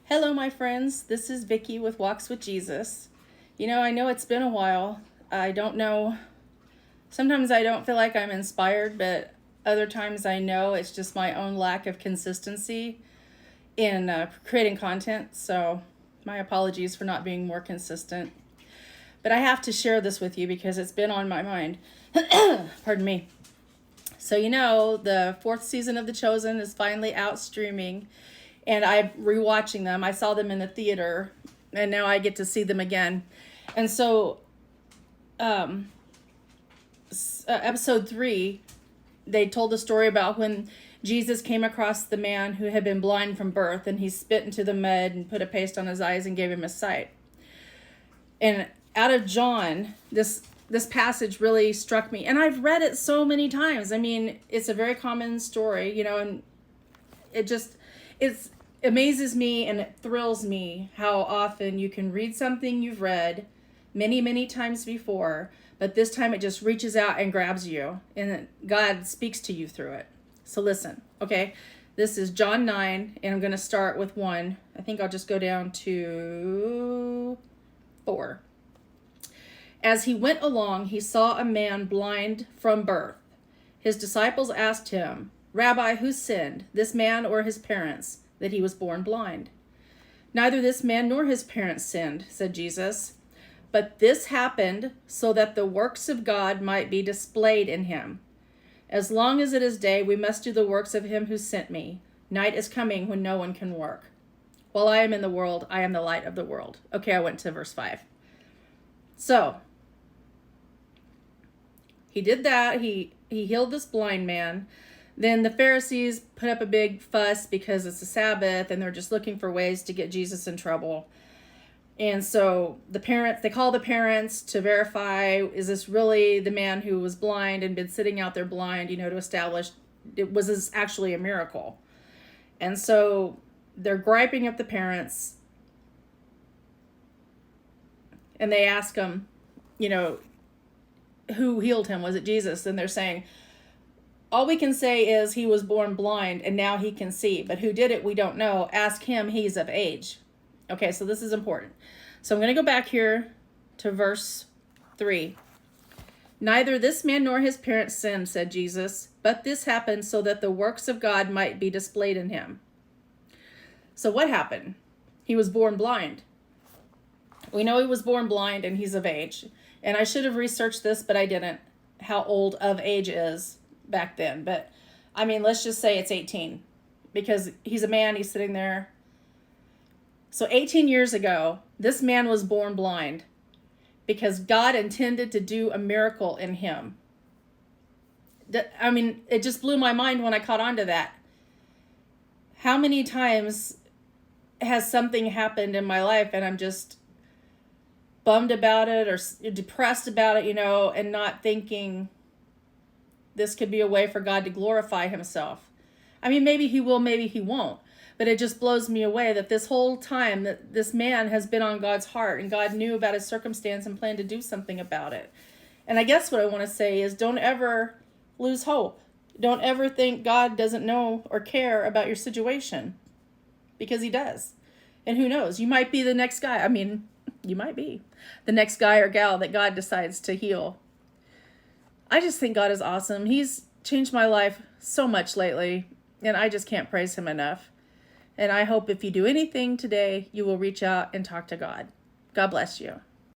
Hello, my friends. This is Vicki with Walks with Jesus. I know it's been a while. I don't know. Sometimes I don't feel like I'm inspired, but other times I know it's just my own lack of consistency in creating content. So, my apologies for not being more consistent. But I have to share this with you because it's been on my mind. Pardon me. So, the fourth season of The Chosen is finally out streaming. And I'm rewatching them. I saw them in the theater, and now I get to see them again. And so, episode 3, they told the story about when Jesus came across the man who had been blind from birth, and he spit into the mud and put a paste on his eyes and gave him his sight. And out of John, this passage really struck me. And I've read it so many times. I mean, it's a very common story, and it amazes me and it thrills me how often you can read something you've read many, many times before, but this time it just reaches out and grabs you and God speaks to you through it. So listen, okay? This is John 9, and I'm going to start with 1. I think I'll just go down to 4. As he went along, he saw a man blind from birth. His disciples asked him, "Rabbi, who sinned, this man or his parents, that he was born blind?" "Neither this man nor his parents sinned," said Jesus, "but this happened so that the works of God might be displayed in him. As long as it is day, we must do the works of him who sent me. Night is coming when no one can work. While I am in the world, I am the light of the world." Okay, I went to verse 5. So, he did that. He healed this blind man. Then the Pharisees put up a big fuss because it's the Sabbath and they're just looking for ways to get Jesus in trouble. And so they call the parents to verify, is this really the man who was blind and been sitting out there blind, to establish was this actually a miracle? And so they're griping at the parents, and they ask them, who healed him? Was it Jesus? And they're saying, all we can say is he was born blind and now he can see. But who did it, we don't know. Ask him, he's of age. Okay, so this is important. So I'm going to go back here to verse 3. "Neither this man nor his parents sinned," said Jesus, "but this happened so that the works of God might be displayed in him." So what happened? He was born blind. We know he was born blind and he's of age. And I should have researched this, but I didn't, how old of age is back then. But I mean, let's just say it's 18 because he's a man, he's sitting there. So 18 years ago, this man was born blind because God intended to do a miracle in him. I mean, it just blew my mind when I caught on to that. How many times has something happened in my life and I'm just bummed about it or depressed about it, and not thinking this could be a way for God to glorify himself. I mean, maybe he will, maybe he won't. But it just blows me away that this whole time that this man has been on God's heart and God knew about his circumstance and planned to do something about it. And I guess what I want to say is don't ever lose hope. Don't ever think God doesn't know or care about your situation, because he does. And who knows? You might be the next guy. I mean, you might be the next guy or gal that God decides to heal. I just think God is awesome. He's changed my life so much lately, and I just can't praise him enough. And I hope if you do anything today, you will reach out and talk to God. God bless you.